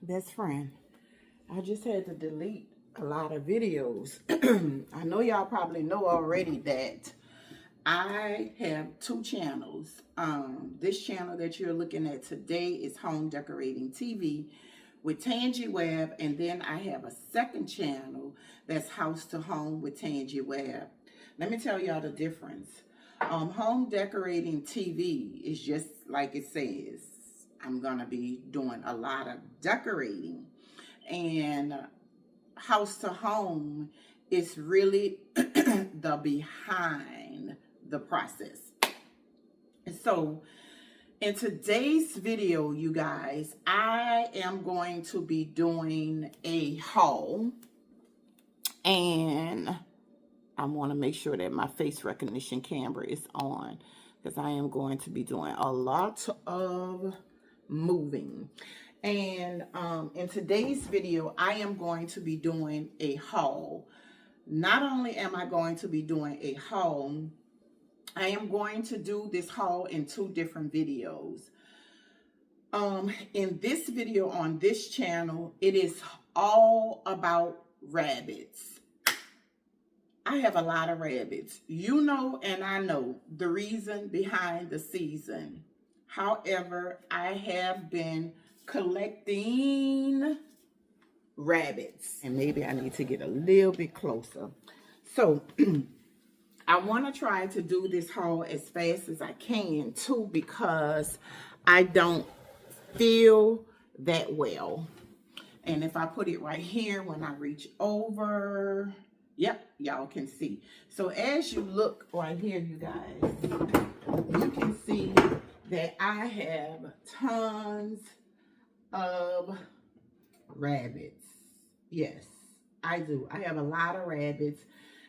Best friend, I just had to delete a lot of videos. I know y'all probably know already that I have two channels. This channel that you're looking at today is Home Decorating TV with Tangy Webb, and then I have a second channel that's House to Home with Tangy Webb. Let me tell y'all the difference. Home Decorating TV is just like it says. I'm gonna be doing a lot of decorating, and House to Home is really the behind the process. And so in today's video, you guys, I am going to be doing a haul, and I want to make sure that my face recognition camera is on because I am going to be doing a lot of moving. And in today's video, I am going to be doing a haul. Not only am I going to be doing a haul, I am going to do this haul in two different videos. In this video on this channel, it is all about rabbits. I have a lot of rabbits. You know, and I know the reason behind the season. However, I have been collecting rabbits, and maybe I need to get a little bit closer. So I want to try to do this haul as fast as I can too, because I don't feel that well. And if I put it right here, when I reach over, yep, y'all can see. So as you look right here, you guys, you can see that I have tons of rabbits. Yes, I do. I have a lot of rabbits.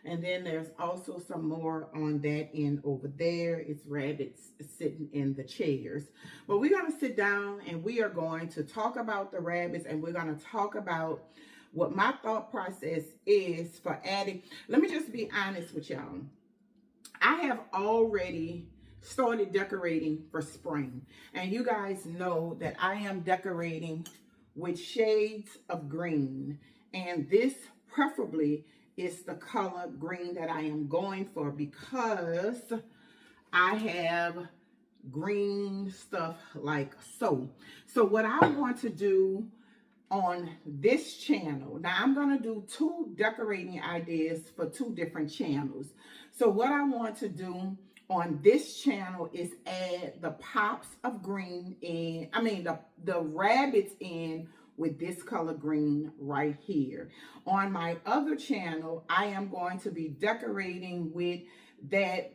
And then there's also some more on that end over there. It's rabbits sitting in the chairs. But we're going to sit down and we are going to talk about the rabbits, and we're going to talk about what my thought process is for adding. Let me just be honest with y'all. I have already started decorating for spring, and you guys know that I am decorating with shades of green, and this preferably is the color green that I am going for because I have green stuff like so. So what I want to do on this channel, now I'm going to do two decorating ideas for two different channels. So what I want to do on this channel is add the pops of green in, the rabbits in with this color green right here. On my other channel, I am going to be decorating with that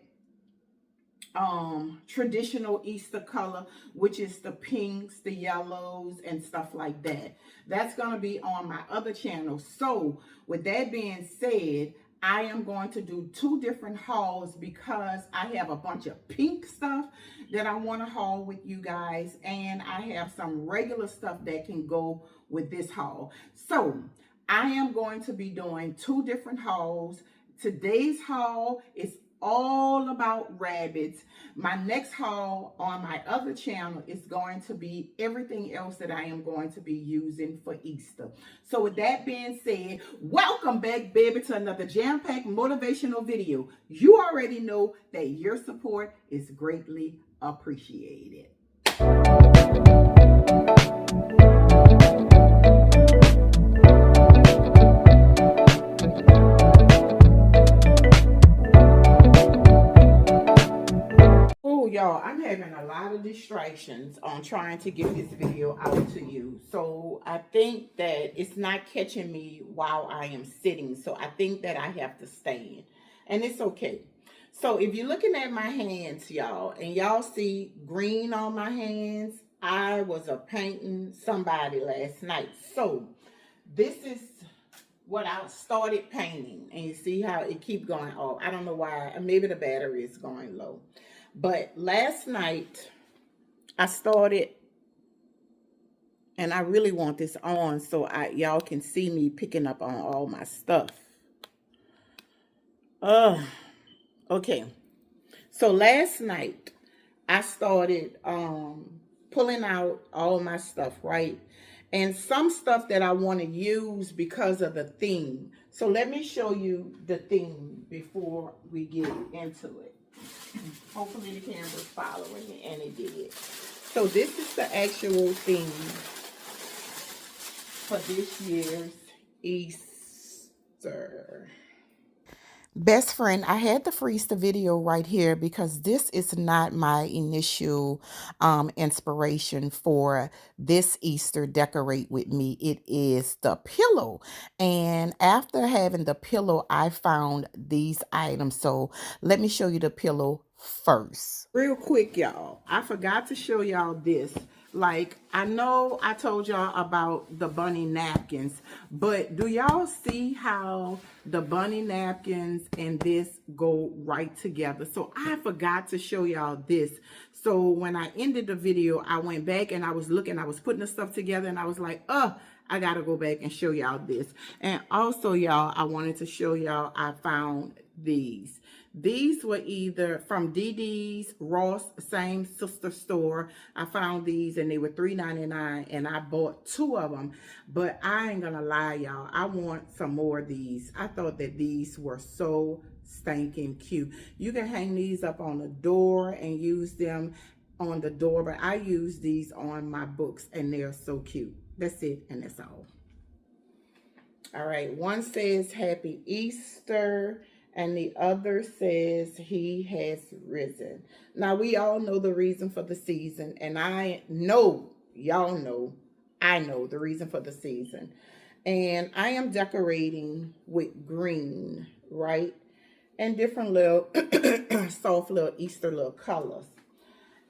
traditional Easter color, which is the pinks, the yellows, and stuff like that. That's going to be on my other channel. So with that being said, I am going to do two different hauls because I have a bunch of pink stuff that I want to haul with you guys, and I have some regular stuff that can go with this haul. So I am going to be doing two different hauls. Today's haul is all about rabbits. My next haul on my other channel is going to be everything else that I am going to be using for Easter. So with that being said, welcome back, baby, to another jam-packed motivational video. You already know that your support is greatly appreciated. Y'all, I'm having a lot of distractions on trying to get this video out to you. So I think that it's not catching me while I am sitting. So I think that I have to stand. And it's okay. So if you're looking at my hands, y'all, and y'all see green on my hands, I was painting somebody last night. So this is what I started painting. And you see how it keeps going off. I don't know why. Maybe the battery is going low. But last night, I started, and I really want this on so y'all can see me picking up on all my stuff. Okay. So last night, I started pulling out all my stuff, right? and some stuff that I want to use because of the theme. So let me show you the theme before we get into it. Hopefully the camera's following me, and it did. So this is the actual theme for this year's Easter. Best friend, I had to freeze the video right here because this is not my initial inspiration for this Easter decorate with me. It is the pillow. And after having the pillow, I found these items. So let me show you the pillow first. Real quick, y'all. I forgot to show y'all this. Like, I know I told y'all about the bunny napkins, but do y'all see how the bunny napkins and this go right together? So I forgot to show y'all this. So when I ended the video, I went back and I was looking, I was putting the stuff together, and I was like, I gotta go back and show y'all this. And also, y'all, I wanted to show y'all I found these. These were either from DD's, Ross, same sister store. I found these and they were $3.99, and I bought 2 of them. But I ain't gonna lie, y'all, I want some more of these. I thought that these were so stinking cute. You can hang these up on the door and use them on the door, but I use these on my books and they're so cute. That's it, and that's all. All right, one says Happy Easter, and the other says He has risen. Now, we all know the reason for the season, and I know, y'all know, I know the reason for the season. And I am decorating with green, right? And different little, soft little Easter little colors.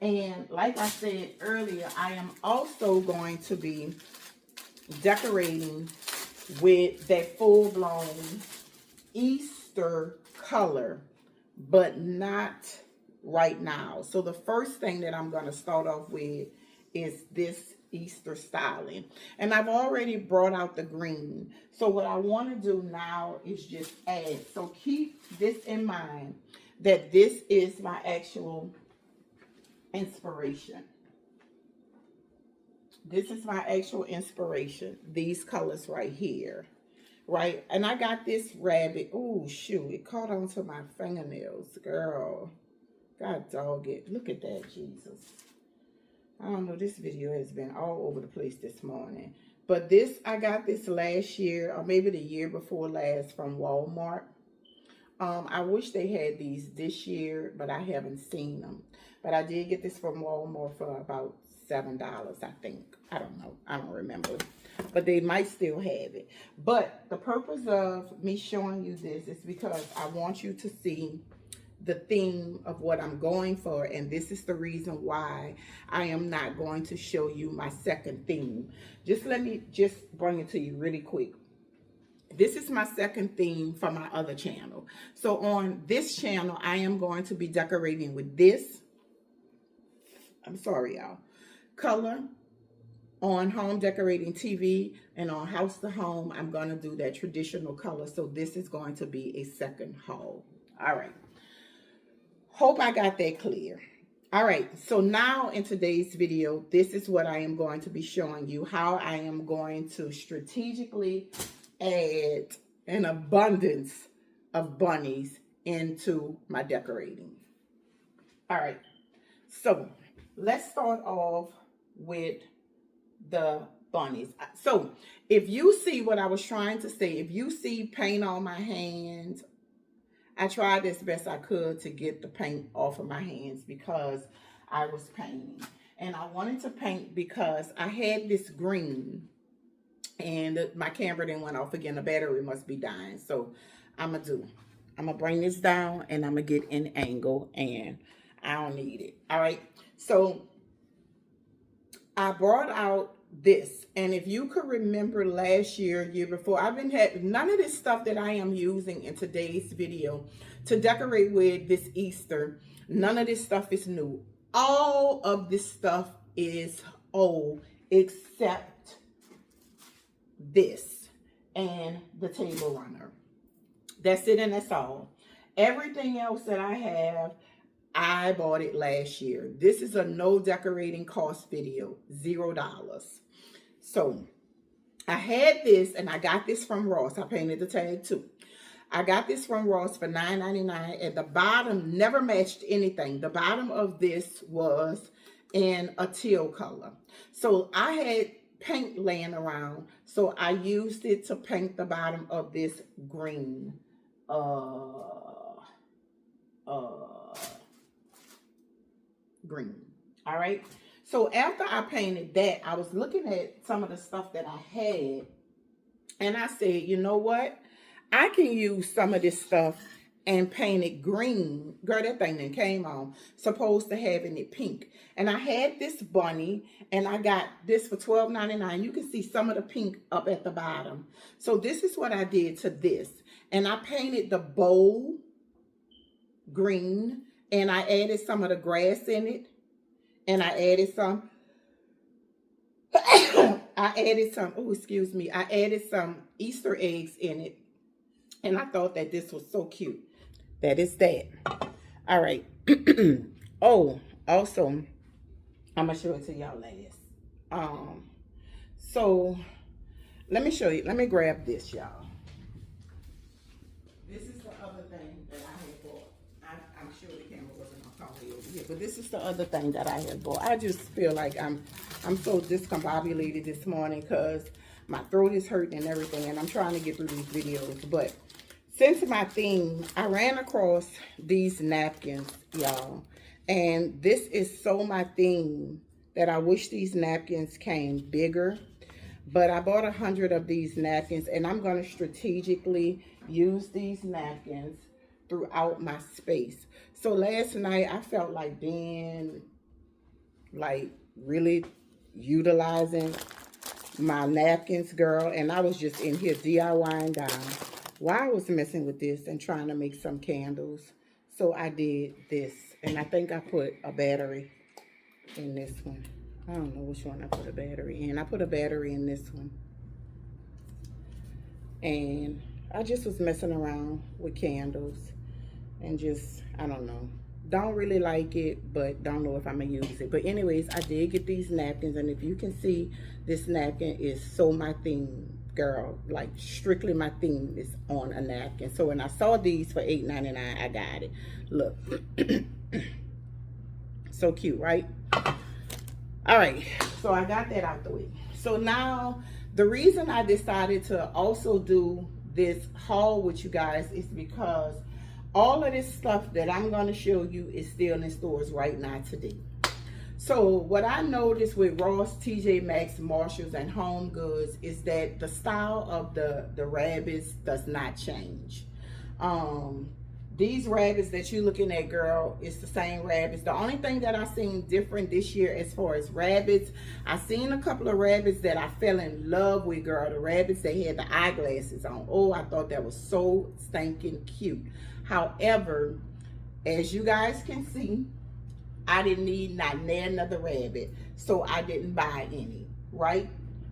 And like I said earlier, I am also going to be decorating with that full-blown Easter color, but not right now. So the first thing that I'm going to start off with is this Easter styling. And I've already brought out the green. So what I want to do now is just add. So keep this in mind, that this is my actual inspiration. This is my actual inspiration. These colors right here. Right? And I got this rabbit. Oh, shoot. It caught onto my fingernails. Girl. God dog it. Look at that, Jesus. I don't know. This video has been all over the place this morning. But this, I got this last year, or maybe the year before last, from Walmart. I wish they had these this year, but I haven't seen them. But I did get this from Walmart for about $7, I think. I don't know. I don't remember. But they might still have it. But the purpose of me showing you this is because I want you to see the theme of what I'm going for. And this is the reason why I am not going to show you my second theme. Just let me just bring it to you really quick. This is my second theme for my other channel. So on this channel, I am going to be decorating with this. I'm sorry, y'all. Color. On Home Decorating TV, and on House to Home, I'm going to do that traditional color. So this is going to be a second haul. All right. Hope I got that clear. All right. So now in today's video, this is what I am going to be showing you, how I am going to strategically add an abundance of bunnies into my decorating. All right. So let's start off with the bunnies. So if you see what I was trying to say, if you see paint on my hands, I tried as best I could to get the paint off of my hands because I was painting. And I wanted to paint because I had this green and my camera didn't went off again. The battery must be dying. So I'm gonna bring this down and I'm gonna get an angle, and I don't need it. All right. So I brought out this, and if you could remember last year before, I've been had none of this stuff that I am using in today's video to decorate with this Easter. None of this stuff is new. All of this stuff is old except this and the table runner. That's it, and that's all. Everything else that I have, I bought it last year. This is a no decorating cost video, $0. So I had this, and I got this from Ross. I painted the tag too. I got this from Ross for $9.99, and the bottom never matched anything. The bottom of this was in a teal color. So I had paint laying around, so I used it to paint the bottom of this green. Green. All right. So after I painted that, I was looking at some of the stuff that I had, and I said, you know what? I can use some of this stuff and paint it green. Girl, that thing then came on. Supposed to having it pink. And I had this bunny, and I got this for $12.99. You can see some of the pink up at the bottom. So this is what I did to this. And I painted the bowl green, and I added some of the grass in it. And I added some, I added some Easter eggs in it. And I thought that this was so cute. That is that. All right. Oh, also, I'm going to show it to y'all last. So, let me show you. Let me grab this, y'all. This is the other thing that I had bought. I'm sure the camera wasn't on color over here, but this is the other thing that I had bought. I just feel like I'm so discombobulated this morning because my throat is hurting and everything, and I'm trying to get through these videos. But since my theme, I ran across these napkins, y'all, and this is so my theme that I wish these napkins came bigger. But I bought 100 of these napkins, and I'm going to strategically use these napkins throughout my space. So last night, I felt like being, like, really utilizing my napkins, girl. And I was just in here DIYing down while I was messing with this and trying to make some candles. So I did this. And I think I put a battery in this one. I don't know which one I put a battery in. I put a battery in this one. And I just was messing around with candles. And just, I don't know. Don't really like it, but don't know if I'm going to use it. But anyways, I did get these napkins. And if you can see, this napkin is so my theme, girl. Like, strictly my theme is on a napkin. So when I saw these for $8.99, I got it. Look. So cute, right? All right. So I got that out the way. So now, the reason I decided to also do this haul with you guys is because all of this stuff that I'm going to show you is still in stores right now today. So what I noticed with Ross, TJ Maxx, Marshalls, and Home Goods is that the style of the rabbits does not change. These rabbits that you're looking at, girl, it's the same rabbits. The only thing that I've seen different this year as far as rabbits, I seen a couple of rabbits that I fell in love with, girl. The rabbits, they had the eyeglasses on. Oh, I thought that was so stinking cute. However, as you guys can see, I didn't need not another rabbit, so I didn't buy any, right?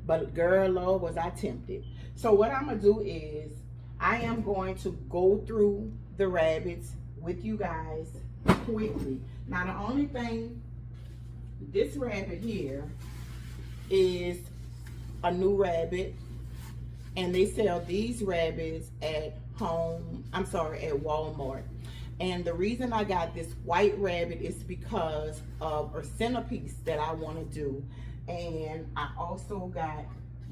But girl, Lord, was I tempted. So what I'm gonna do is I am going to go through the rabbits with you guys quickly. Now, the only thing, this rabbit here is a new rabbit, and they sell these rabbits at at Walmart. And the reason I got this white rabbit is because of a centerpiece that I want to do. And I also got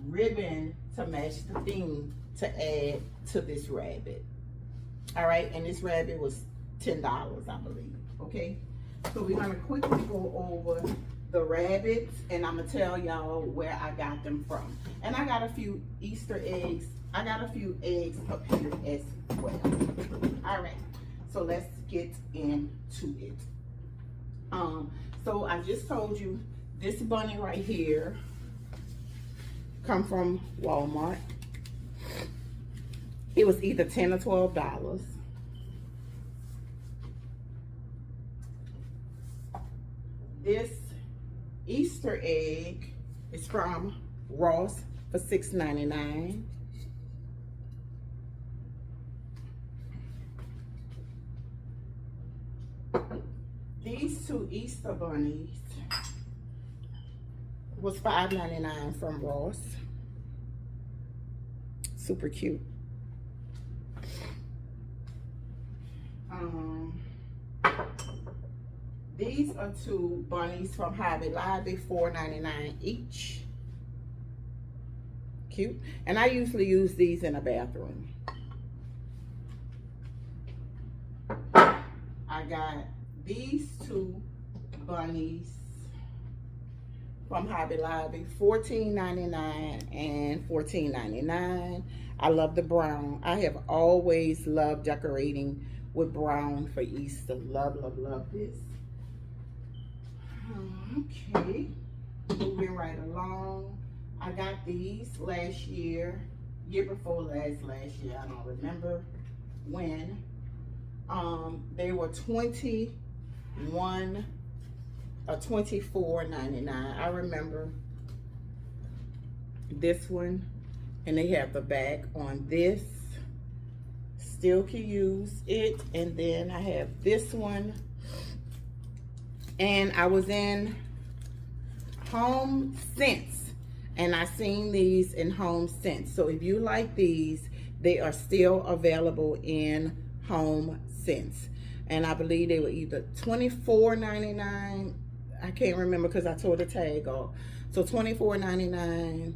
ribbon to match the theme to add to this rabbit. All right, and this rabbit was $10, I believe. Okay, so we're gonna quickly go over the rabbits, and I'm gonna tell y'all where I got them from. And I got a few Easter eggs. I got a few eggs up here as well. All right, so let's get into it. So I just told you this bunny right here come from Walmart. It was either $10 or $12. This Easter egg is from Ross for $6.99. These two Easter bunnies was $5.99 from Ross. Super cute. These are 2 bunnies from Hobby Lobby, $4.99 each. Cute. And I usually use these in a bathroom. I got these 2 bunnies from Hobby Lobby, $14.99 and $14.99. I love the brown. I have always loved decorating with brown for Easter. Love, love, love this. Okay, moving right along. I got these last year before last year. I don't remember when. They were $21 or $24.99. I remember this one, and they have the back on this. Still can use it. And then I have this one, and I was in Home Sense, and I seen these in Home Sense. So if you like these, they are still available in Home Sense, and I believe they were either $24.99. I can't remember because I tore the tag off. So $24.99,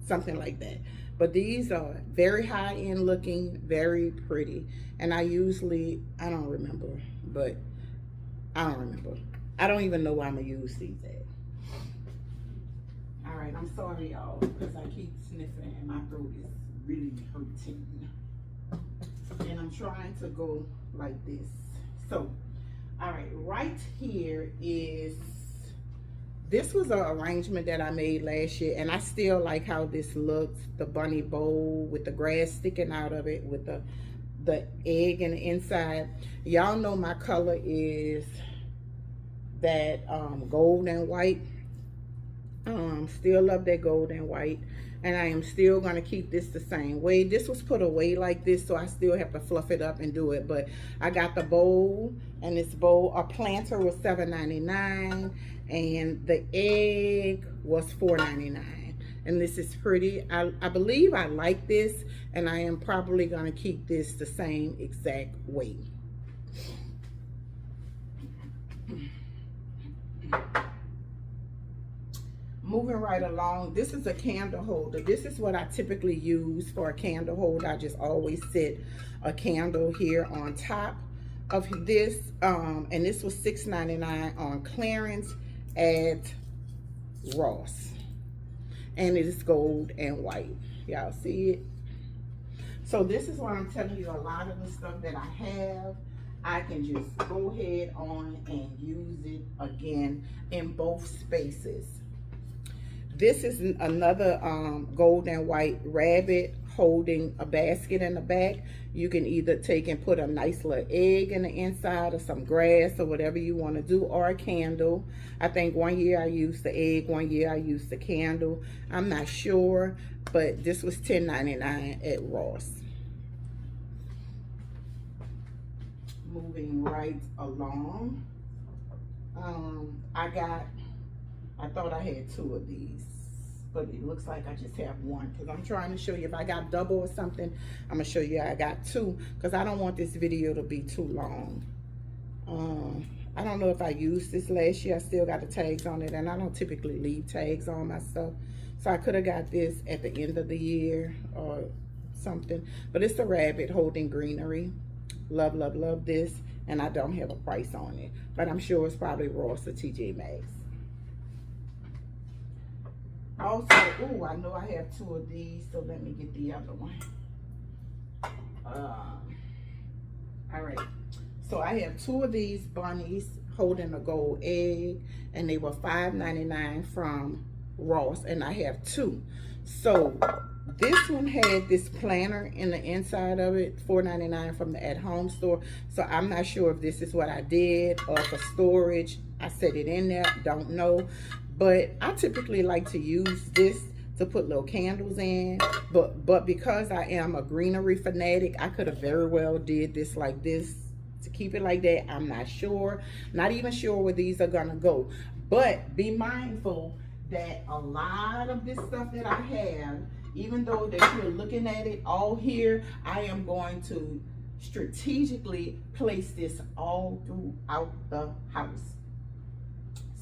something like that. But these are very high-end looking, very pretty. And I don't remember, but I don't remember. I don't even know where I'm gonna use these at. All right, I'm sorry, y'all, because I keep sniffing and my throat is really hurting. And I'm trying to go like this. So, all right here is, this was an arrangement that I made last year, and I still like how this looks. The bunny bowl with the grass sticking out of it with the egg in the inside. Y'all know my color is that gold and white. Still love that gold and white, and I am still going to keep this the same way. This was put away like this, so I still have to fluff it up and do it. But I got the bowl, and this bowl, a planter was $7.99, and the egg was $4.99. And this is pretty. I believe I like this, and I am probably going to keep this the same exact way. Moving right along, this is a candle holder. This is what I typically use for a candle holder. I just always set a candle here on top of this, and this was $6.99 on clearance at Ross, and it is gold and white. Y'all see it? So this is what I'm telling you. A lot of the stuff that I have, I can just go ahead on and use it again in both spaces. This is another gold and white rabbit holding a basket in the back. You can either take and put a nice little egg in the inside or some grass or whatever you want to do, or a candle. I think one year I used the egg, one year I used the candle. I'm not sure, but this was $10.99 at Ross. Moving right along, I thought I had 2 of these, but it looks like I just have 1, because I'm trying to show you if I got double or something. I'm gonna show you I got 2, because I don't want this video to be too long. I don't know if I used this last year. I still got the tags on it, and I don't typically leave tags on my stuff, so I could have got this at the end of the year or something. But it's a rabbit holding greenery. Love, love, love this, and I don't have a price on it, but I'm sure it's probably Ross or TJ Maxx. Also, oh, I know I have 2 of these, so let me get the other one. All right, so I have 2 of these bunnies holding a gold egg, and they were $5.99 from Ross, and I have 2. So this one had this planner in the inside of it, $4.99 from the at-home store. So I'm not sure if this is what I did or for storage I set it in there, don't know. But I typically like to use this to put little candles in, but because I am a greenery fanatic, I could have very well did this like this to keep it like that. I'm not sure, not even sure where these are gonna go. But be mindful that a lot of this stuff that I have Even though that you're looking at it all here, I am going to strategically place this all throughout the house.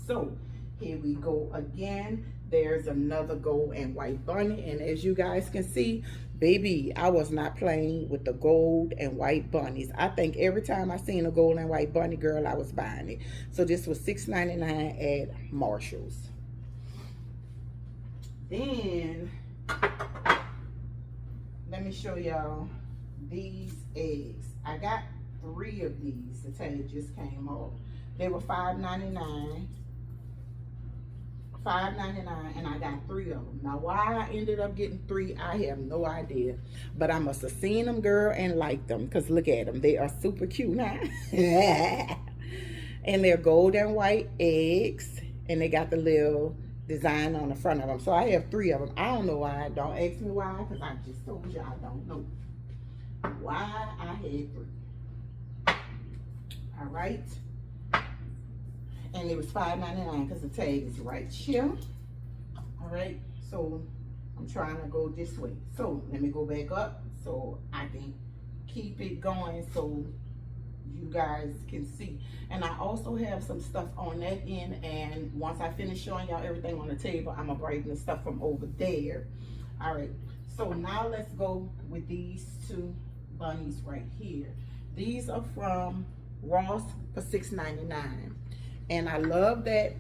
So here we go again. There's another gold and white bunny, and as you guys can see, baby, I was not playing with the gold and white bunnies. I think every time I seen a gold and white bunny, girl, I was buying it. So this was $6.99 at Marshall's. Then let me show y'all these eggs. I got 3 of these. The tag just came off. They were $5.99. $5.99, and I got 3 of them. Now, why I ended up getting 3, I have no idea. But I must have seen them, girl, and liked them. Because look at them. They are super cute now. And they're gold and white eggs. And they got the little design on the front of them. So I have 3 of them. I don't know why. Don't ask me why, because I just told you I don't know why I had 3. All right. And it was $5.99 because the tag is right here. All right, so I'm trying to go this way. So let me go back up so I can keep it going so you guys can see. And I also have some stuff on that end, and once I finish showing y'all everything on the table, I'm gonna bring the stuff from over there. All right, so now let's go with these 2 bunnies right here. These are from Ross for $6.99. And I love that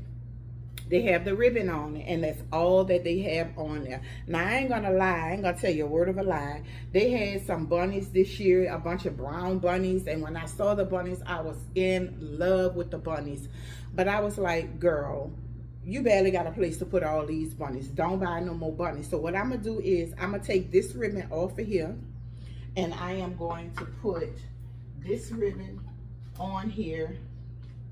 they have the ribbon on it, and that's all that they have on there. Now, I ain't gonna lie, I ain't gonna tell you a word of a lie. They had some bunnies this year, a bunch of brown bunnies, and when I saw the bunnies, I was in love with the bunnies. But I was like, girl, you barely got a place to put all these bunnies. Don't buy no more bunnies. So what I'm gonna do is, I'm gonna take this ribbon off of here, and I am going to put this ribbon on here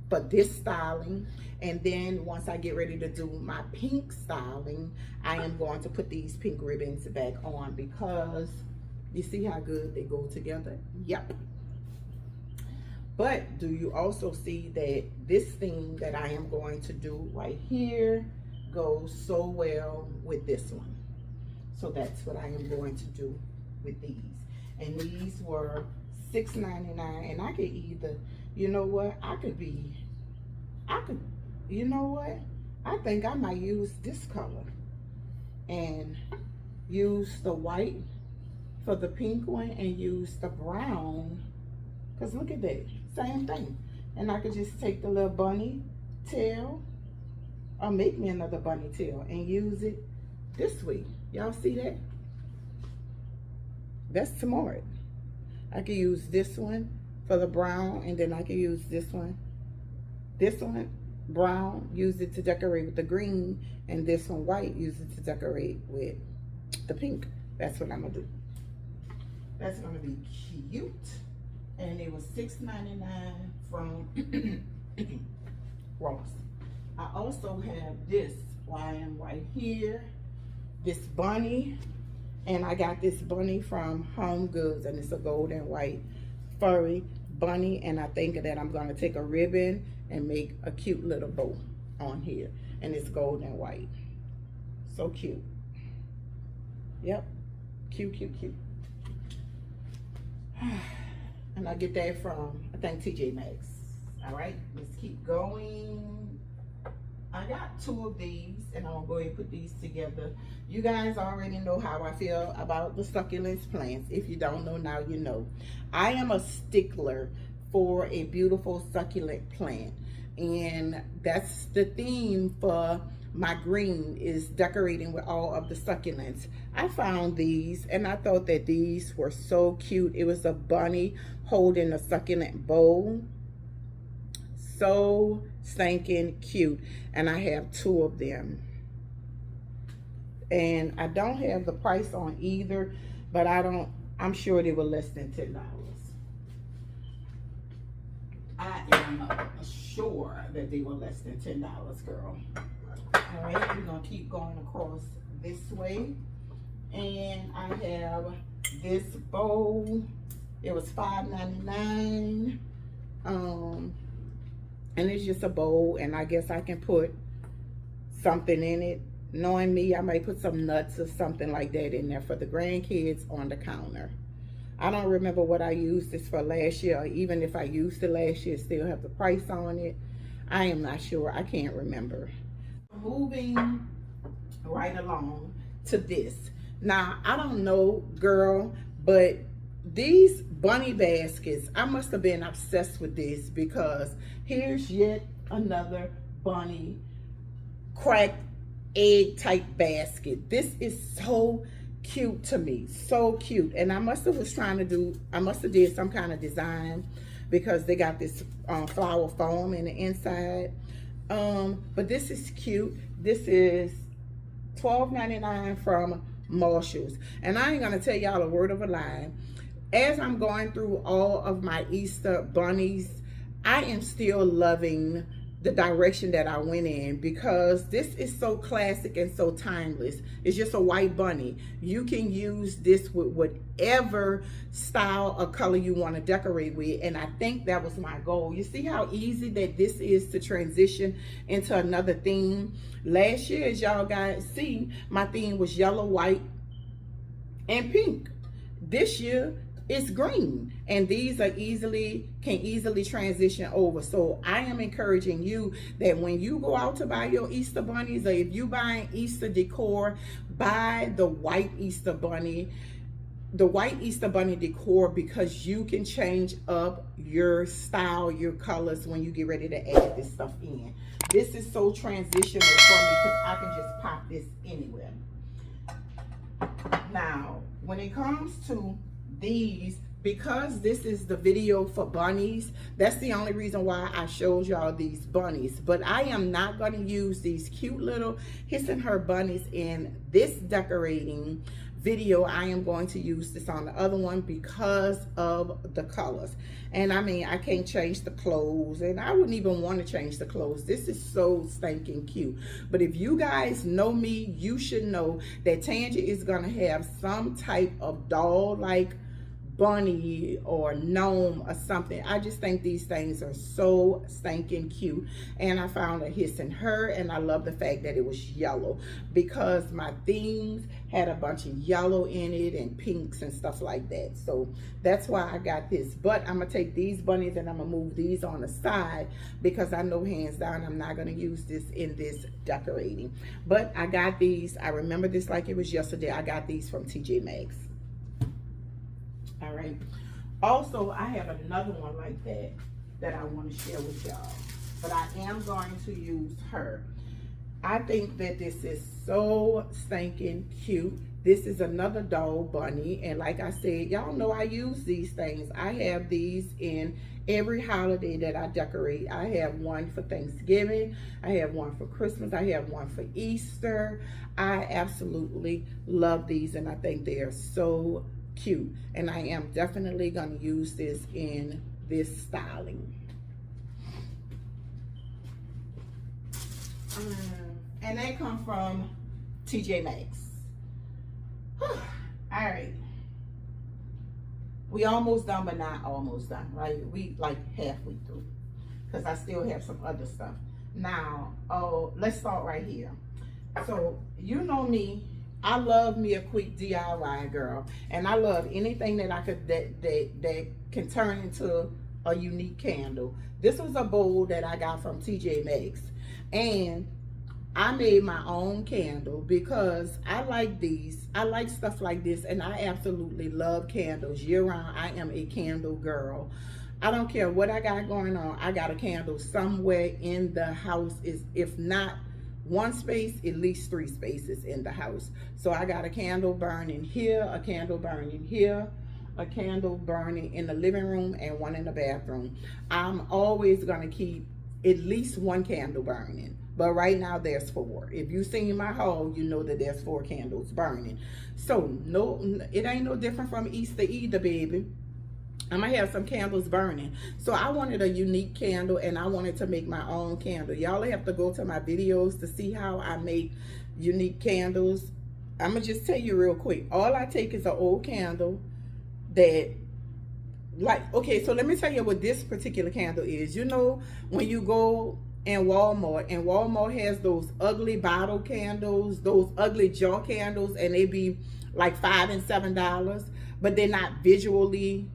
for this styling. And then once I get ready to do my pink styling, I am going to put these pink ribbons back on, because you see how good they go together? Yep. But do you also see that this thing that I am going to do right here goes so well with this one? So that's what I am going to do with these. And these were $6.99, and I could either, you know what, you know what, I think I might use this color and use the white for the pink one and use the brown, because look at that, same thing. And I could just take the little bunny tail, or make me another bunny tail, and use it this way. Y'all see that? That's smart. I could use this one for the brown, and then I could use this one brown, use it to decorate with the green, and this one white, use it to decorate with the pink. That's what I'm gonna do. That's gonna be cute. And it was $6.99 from Ross. I also have this lion right here, this bunny, and I got this bunny from Home Goods, and it's a gold and white furry bunny, and I think that I'm gonna take a ribbon and make a cute little bow on here, and it's gold and white. So cute. Yep, cute, cute, cute. And I get that from, I think, TJ Maxx. All right, let's keep going. I got 2 of these, and I'm gonna go ahead and put these together. You guys already know how I feel about the succulents plants. If you don't know, now you know. I am a stickler for a beautiful succulent plant, and that's the theme for my green, is decorating with all of the succulents. I found these, and I thought that these were so cute. It was a bunny holding a succulent bowl. So stinking cute. And I have 2 of them, and I don't have the price on either, but I'm sure they were less than $10. I am sure that they were less than $10, girl. All right, we're gonna keep going across this way, and I have this bowl. It was $5.99. And it's just a bowl, and I guess I can put something in it Knowing me, I might put some nuts or something like that in there for the grandkids on the counter. I don't remember what I used this for last year, or even if I used it last year, still have the price on it. I am not sure. I can't remember. Moving right along to this. Now, I don't know, girl, but these bunny baskets, I must have been obsessed with this, because here's yet another bunny cracked egg type basket. This is so cute to me, so cute. And I must have did some kind of design, because they got this flower foam in the inside. But this is cute. This is $12.99 from Marshalls. And I ain't gonna tell y'all a word of a lie. As I'm going through all of my Easter bunnies, I am still loving the direction that I went in, because this is so classic and so timeless. It's just a white bunny. You can use this with whatever style or color you want to decorate with, and I think that was my goal. You see how easy that this is to transition into another theme? Last year, as y'all guys see, my theme was yellow, white, and pink. This year, it's green, and these can easily transition over. So I am encouraging you that when you go out to buy your Easter bunnies, or if you buying Easter decor, buy the white Easter bunny decor, because you can change up your style, your colors when you get ready to add this stuff in. This is so transitional for me, because I can just pop this anywhere. Now, when it comes to these, because this is the video for bunnies, that's the only reason why I showed y'all these bunnies. But I am not going to use these cute little His and Her bunnies in this decorating video. I am going to use this on the other one because of the colors. And I mean, I can't change the clothes, and I wouldn't even want to change the clothes. This is so stinking cute. But if you guys know me, you should know that Tanja is going to have some type of doll-like bunny or gnome or something. I just think these things are so stinking cute. And I found a His and Her, and I love the fact that it was yellow, because my themes had a bunch of yellow in it and pinks and stuff like that. So that's why I got this. But I'm gonna take these bunnies and I'm gonna move these on the side, because I know hands down I'm not gonna use this in this decorating. But I got these. I remember this like it was yesterday. I got these from TJ Maxx. All right. Also, I have another one like that I want to share with y'all, but I am going to use her. I think that this is so stinking cute. This is another doll bunny, and like I said, y'all know I use these things. I have these in every holiday that I decorate. I have one for Thanksgiving, I have one for Christmas, I have one for Easter. I absolutely love these, and I think they are so cute, and I am definitely going to use this in this styling. And they come from TJ Maxx. All right, we almost done, but not almost done, right? We like halfway through, because I still have some other stuff. Now, let's start right here. So you know me, I love me a quick DIY, girl, and I love anything that I could that can turn into a unique candle. This was a bowl that I got from TJ Maxx, and I made my own candle because I like these. I like stuff like this, and I absolutely love candles year round. I am a candle girl. I don't care what I got going on. I got a candle somewhere in the house. Is if not one space, at least 3 spaces in the house. So I got a candle burning here, a candle burning here, a candle burning in the living room, and one in the bathroom. I'm always gonna keep at least 1 candle burning, but right now there's 4. If you seen my haul, you know that there's 4 candles burning. So no, it ain't no different from Easter either, baby. I'm gonna have some candles burning. So I wanted a unique candle, and I wanted to make my own candle. Y'all have to go to my videos to see how I make unique candles. I'm gonna just tell you real quick. All I take is an old candle that, like, okay, so let me tell you what this particular candle is. You know, when you go in Walmart, and Walmart has those ugly bottle candles, those ugly jar candles, and they be like $5 and $7, but they're not visually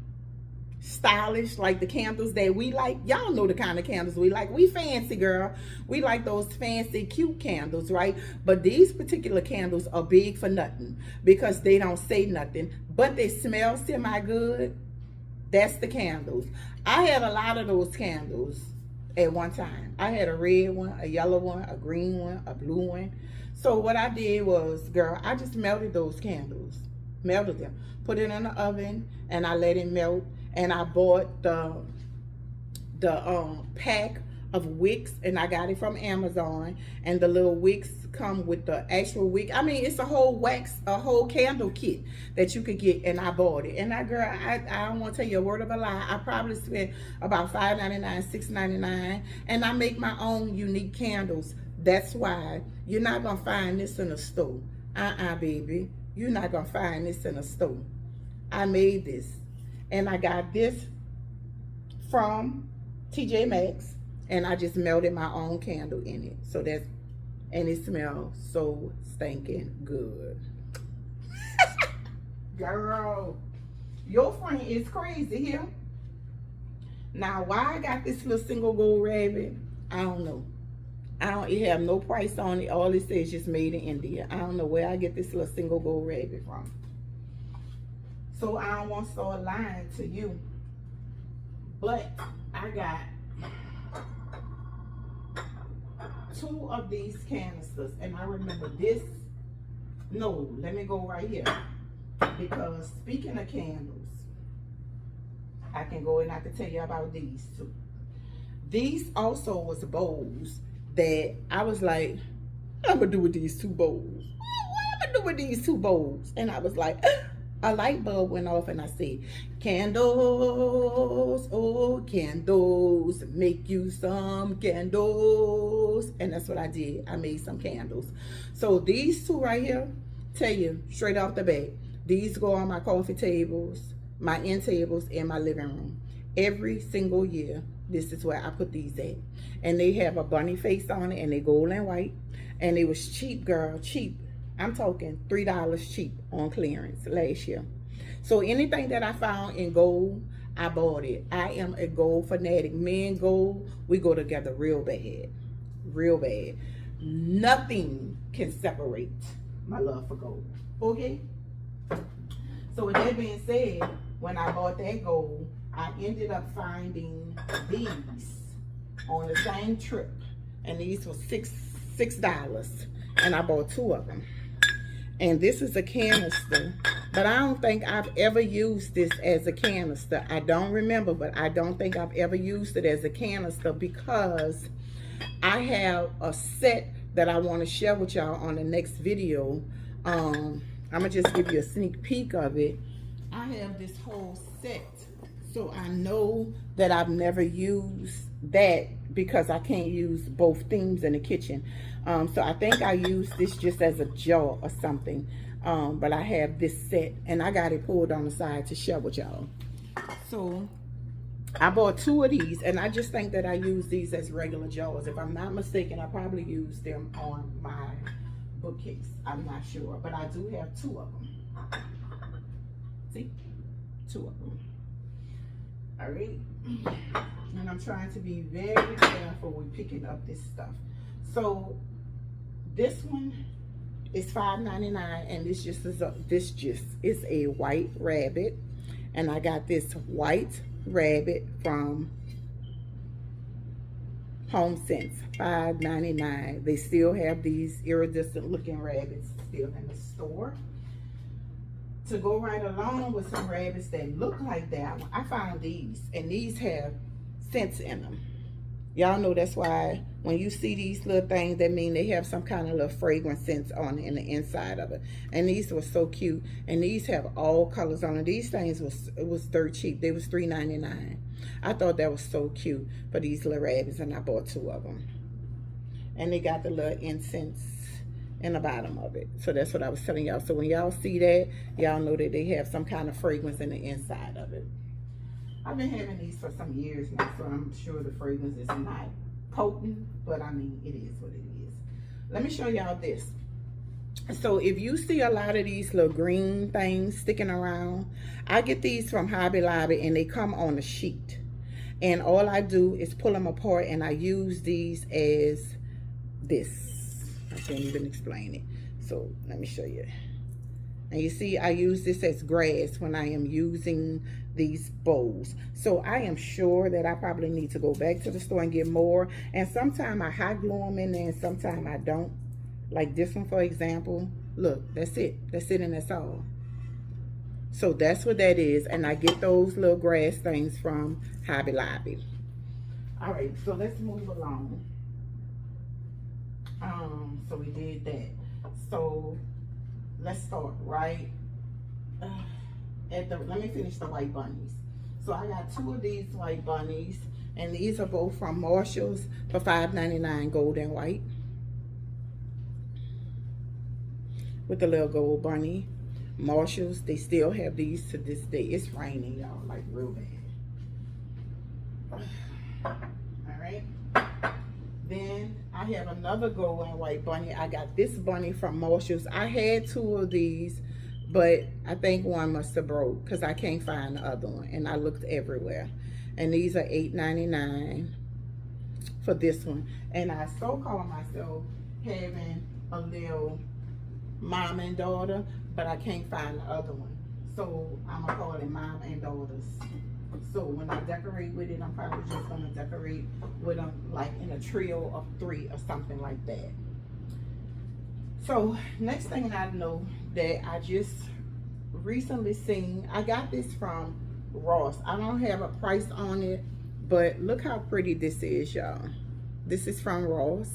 stylish like the candles that we like. Y'all know the kind of candles we like. We fancy, girl. We like those fancy cute candles, right? But these particular candles are big for nothing because they don't say nothing, but they smell semi good. That's the candles. I had a lot of those candles at one time. I had a red one, a yellow one, a green one, a blue one. So what I did was, girl, I just melted those candles, melted them, put it in the oven, and I let it melt. And I bought the pack of wicks, and I got it from Amazon. And the little wicks come with the actual wick. I mean, it's a whole wax, a whole candle kit that you could get, and I bought it. And I, girl, I don't want to tell you a word of a lie. I probably spent about $5.99, $6.99, and I make my own unique candles. That's why you're not gonna find this in a store. Baby, you're not gonna find this in a store. I made this. And I got this from TJ Maxx, and I just melted my own candle in it. So that's, and it smells so stinking good. Girl, your friend is crazy here. Now, why I got this little single gold rabbit, I don't know. It have no price on it. All it says just made in India. I don't know where I get this little single gold rabbit from. So I don't want to start lying to you, but I got 2 of these canisters, and I remember this. No, let me go right here, because speaking of candles, I can go and I can tell you about these 2. These also was bowls that I was like, I'm gonna do with these 2 bowls. What am I gonna do with these 2 bowls? And I was like, a light bulb went off, and I said, candles, oh candles, make you some candles. And that's what I did. I made some candles. So these 2 right here, tell you straight off the bat, these go on my coffee tables, my end tables, in my living room. Every single year, this is where I put these at. And they have a bunny face on it, and they gold and white. And it was cheap, girl, cheap. I'm talking $3 cheap on clearance last year. So anything that I found in gold, I bought it. I am a gold fanatic. Me and gold, we go together real bad. Real bad. Nothing can separate my love for gold. Okay? So with that being said, when I bought that gold, I ended up finding these on the same trip. And these were $6. And I bought 2 of them. And this is a canister, but I don't think I've ever used this as a canister. I don't remember, but I don't think I've ever used it as a canister, because I have a set that I want to share with y'all on the next video. I'm gonna just give you a sneak peek of it. I have this whole set, so I know that I've never used that because I can't use both themes in the kitchen. So I think I used this just as a jar or something. But I have this set, and I got it pulled on the side to share with y'all. So I bought 2 of these, and I just think that I use these as regular jars. If I'm not mistaken, I probably use them on my bookcase. I'm not sure, but I do have 2 of them. See? 2 of them. All right. And I'm trying to be very careful with picking up this stuff. So this one is $5.99, and this just is a white rabbit. And I got this white rabbit from HomeSense, $5.99. They still have these iridescent looking rabbits still in the store. To go right along with some rabbits that look like that one, I found these, and these have scents in them. Y'all know that's why when you see these little things, that mean they have some kind of little fragrance scents on it in the inside of it. And these were so cute, and these have all colors on it. These things was dirt cheap. They was $3.99. I thought that was so cute for these little rabbits, and I bought 2 of them. And they got the little incense in the bottom of it. So that's what I was telling y'all. So when y'all see that, y'all know that they have some kind of fragrance in the inside of it. I've been having these for some years now, so I'm sure the fragrance is not coating, but I mean, it is what it is. Let me show y'all this. So if you see a lot of these little green things sticking around, I get these from Hobby Lobby and they come on a sheet. And all I do is pull them apart and I use these as this. I can't even explain it. So let me show you. And you see, I use this as grass when I am using these bowls. So I am sure that I probably need to go back to the store and get more. And sometimes I hot glue them in there and sometimes I don't. Like this one, for example. Look, that's it. That's it and that's all. So that's what that is. And I get those little grass things from Hobby Lobby. All right, so let's move along. So we did that. So let's start right let me finish the white bunnies. So I got 2 of these white bunnies, and these are both from Marshall's for $5.99, gold and white, with the little gold bunny. Marshall's, they still have these to this day. It's raining, y'all, like real bad. All right. Then I have another gold and white bunny. I got this bunny from Marshall's. I had 2 of these, but I think one must have broke because I can't find the other one. And I looked everywhere. And these are $8.99 for this one. And I so call myself having a little mom and daughter, but I can't find the other one. So I'm going to call it mom and daughters. So when I decorate with it, I'm probably just going to decorate with them like in a trio of 3 or something like that. So next thing I know that I just recently seen, I got this from Ross. I don't have a price on it, but look how pretty this is, y'all. This is from Ross.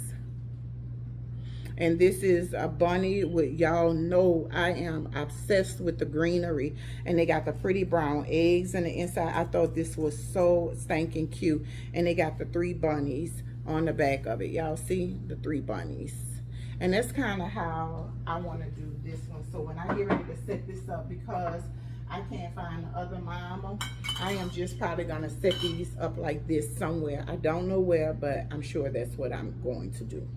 And this is a bunny with, y'all know I am obsessed with the greenery. And they got the pretty brown eggs in the inside. I thought this was so stinking cute. And they got the 3 bunnies on the back of it. Y'all see the 3 bunnies. And that's kind of how I want to do this one. So when I get ready to set this up, because I can't find the other mama, I am just probably going to set these up like this somewhere. I don't know where, but I'm sure that's what I'm going to do.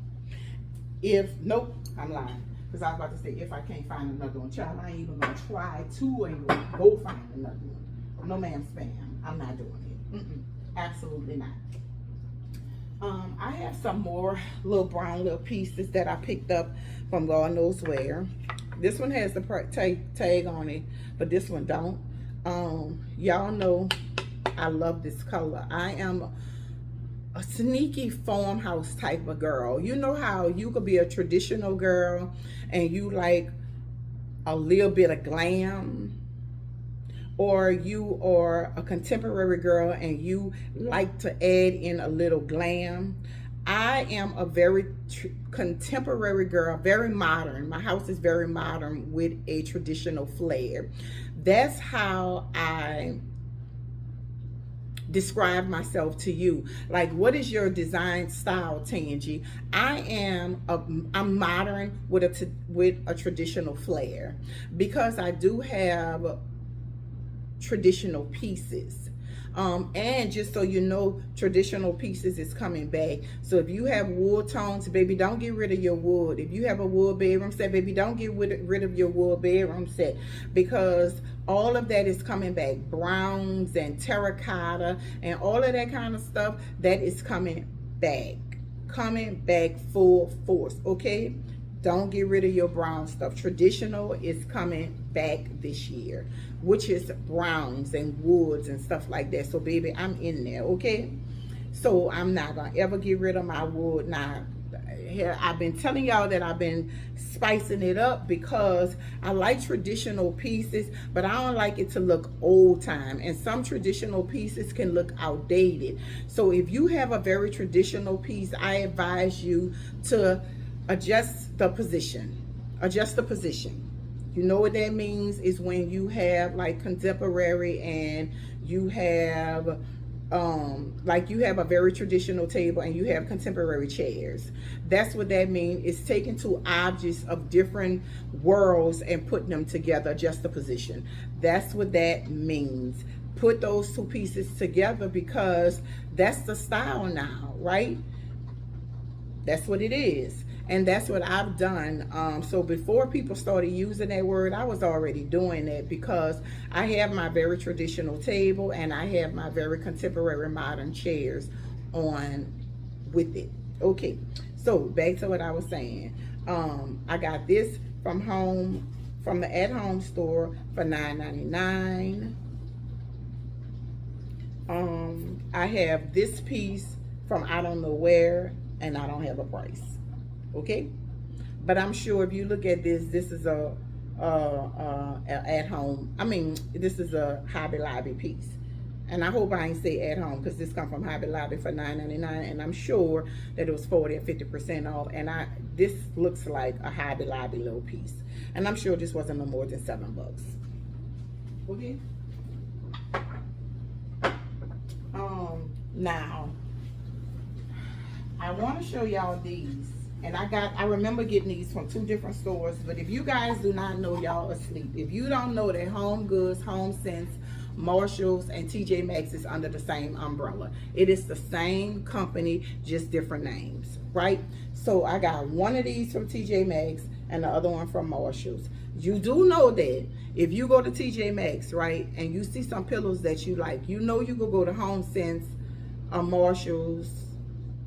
Nope, I'm lying. Because I was about to say, if I can't find another one, child, I ain't even going to try to and go find another one. No, ma'am, spam. I'm not doing it. Absolutely not. I have some more little brown little pieces that I picked up from God knows where. This one has the tag on it, but this one don't. Y'all know I love this color. I am a sneaky farmhouse type of girl. You know how you could be a traditional girl and you like a little bit of glam, or you are a contemporary girl and you like to add in a little glam. I am a very contemporary girl, very modern. My house is very modern with a traditional flair. That's how I describe myself to you. Like, what is your design style, Tangie? I'm modern with a traditional flair, because I do have traditional pieces. And just so you know, traditional pieces is coming back. So if you have wood tones, baby, don't get rid of your wood. If you have a wood bedroom set, baby, don't get rid of your wood bedroom set, because all of that is coming back. Browns and terracotta and all of that kind of stuff, that is coming back full force. Okay, don't get rid of your brown stuff. Traditional is coming back this year, which is browns and woods and stuff like that. So baby, I'm in there. Okay, so I'm not gonna ever get rid of my wood. Now here, I've been telling y'all that I've been spicing it up because I like traditional pieces, but I don't like it to look old time, and some traditional pieces can look outdated. So if you have a very traditional piece, I advise you to adjust the position. You know what that means is when you have like contemporary and you have like you have a very traditional table and you have contemporary chairs. That's what that means. It's taking 2 objects of different worlds and putting them together, just the position. That's what that means. Put those 2 pieces together, because that's the style now, right? That's what it is. And that's what I've done. So before people started using that word, I was already doing that because I have my very traditional table and I have my very contemporary modern chairs on with it. Okay, so back to what I was saying. I got this from the at-home store for $9.99. I have this piece from I don't know where, and I don't have a price. Okay, but I'm sure if you look at this is a at home. I mean, this is a Hobby Lobby piece, and I hope I ain't say at home because this come from Hobby Lobby for $9.99, and I'm sure that it was 40 or 50% off. And this looks like a Hobby Lobby little piece, and I'm sure this wasn't no more than $7. Okay. Now I want to show y'all these, and I remember getting these from 2 different stores. But if you guys do not know, y'all asleep. If you don't know that Home Goods, Home Sense, Marshalls, and TJ Maxx is under the same umbrella, it is the same company, just different names, right? So I got one of these from TJ Maxx and the other one from Marshalls. You do know that if you go to TJ Maxx, right, and you see some pillows that you like, you know you could go to Home Sense or Marshalls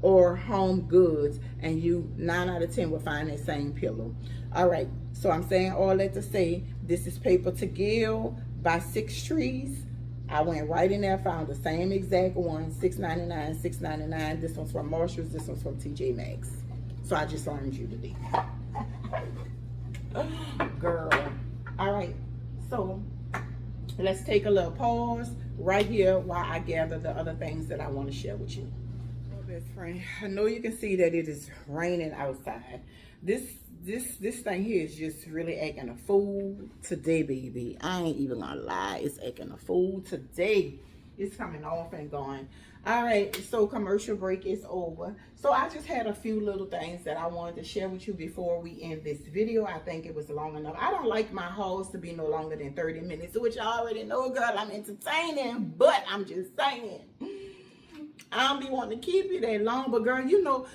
or Home Goods, and you 9 out of 10 will find that same pillow. All right, so I'm saying all that to say this is Paper to Gill by Six Trees. I went right in there, found the same exact one, $6.99, $6.99. This one's from Marshalls, this one's from TJ Maxx. So I just learned you today. Girl. All right, so let's take a little pause right here while I gather the other things that I want to share with you. Best friend, I know you can see that it is raining outside. This thing here is just really acting a fool today, baby. I ain't even gonna lie, it's acting a fool today. It's coming off and going. All right, so commercial break is over. So I just had a few little things that I wanted to share with you before we end this video. I think it was long enough. I don't like my hauls to be no longer than 30 minutes, which I already know, girl, I'm entertaining, but I'm just saying, I don't be wanting to keep you that long. But girl, you know,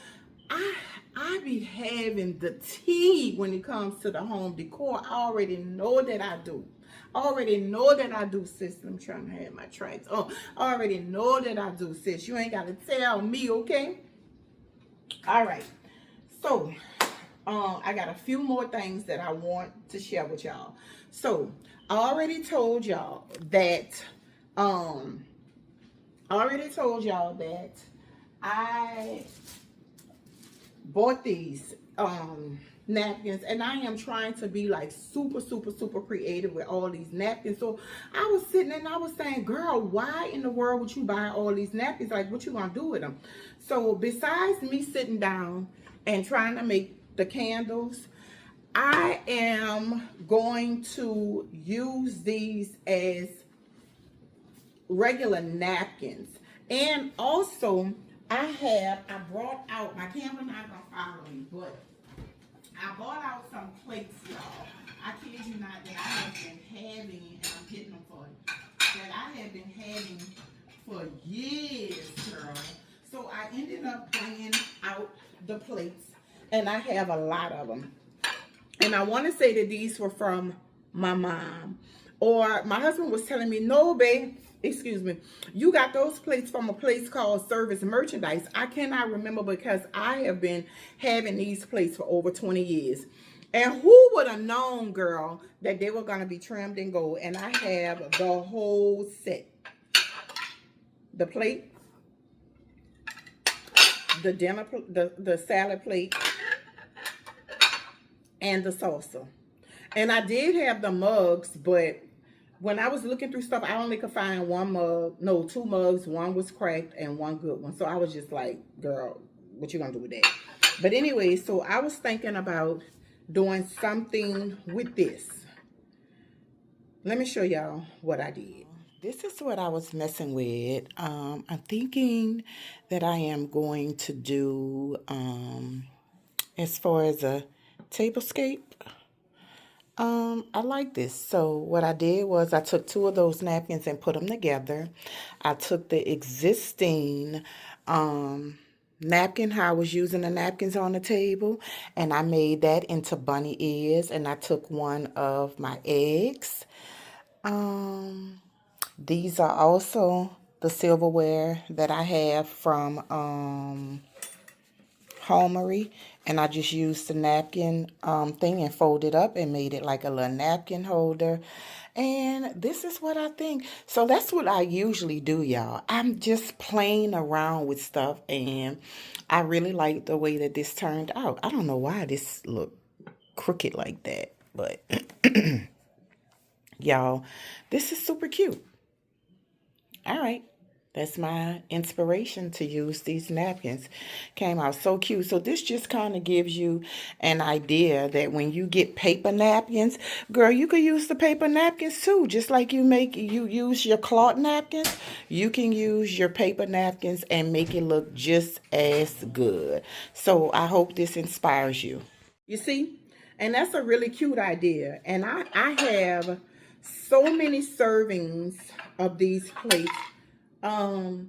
I be having the tea when it comes to the home decor. I already know that I do. I already know that I do, sis. I'm trying to have my tracks. Oh, I already know that I do, sis. You ain't got to tell me, okay? All right. So, I got a few more things that I want to share with y'all. So, I already told y'all that, I bought these napkins, and I am trying to be like super creative with all these napkins. So I was sitting and I was saying, girl, why in the world would you buy all these napkins? Like, what you gonna do with them? So besides me sitting down and trying to make the candles, I am going to use these as regular napkins. And also I brought out, my camera not gonna follow me, but I bought out some plates, y'all. I kid you not, that I have been having, and I'm getting them for it, that I have been having for years, girl. So I ended up bringing out the plates, and I have a lot of them. And I want to say that these were from my mom. Or my husband was telling me, no, babe, excuse me, you got those plates from a place called Service Merchandise. I cannot remember because I have been having these plates for over 20 years. And who would have known, girl, that they were going to be trimmed in gold? And I have the whole set. The plate, the dinner, the salad plate, and the saucer. And I did have the mugs, but when I was looking through stuff, I only could find two mugs. One was cracked and one good one. So I was just like, girl, what you gonna do with that? But anyway, so I was thinking about doing something with this. Let me show y'all what I did. This is what I was messing with. I'm thinking that I am going to do, as far as a tablescape. I like this. So what I did was I took 2 of those napkins and put them together. I took the existing napkin, how I was using the napkins on the table, and I made that into bunny ears, and I took one of my eggs. These are also the silverware that I have from Homery, and I just used the napkin thing and folded up and made it like a little napkin holder. And this is what I think. So that's what I usually do, y'all. I'm just playing around with stuff, and I really like the way that this turned out. I don't know why this looked crooked like that, but y'all, this is super cute. All right. That's my inspiration to use these napkins. Came out so cute. So this just kind of gives you an idea that when you get paper napkins, girl, you could use the paper napkins too. Just like you use your cloth napkins, you can use your paper napkins and make it look just as good. So I hope this inspires you. You see? And that's a really cute idea. And I have so many servings of these plates. 12,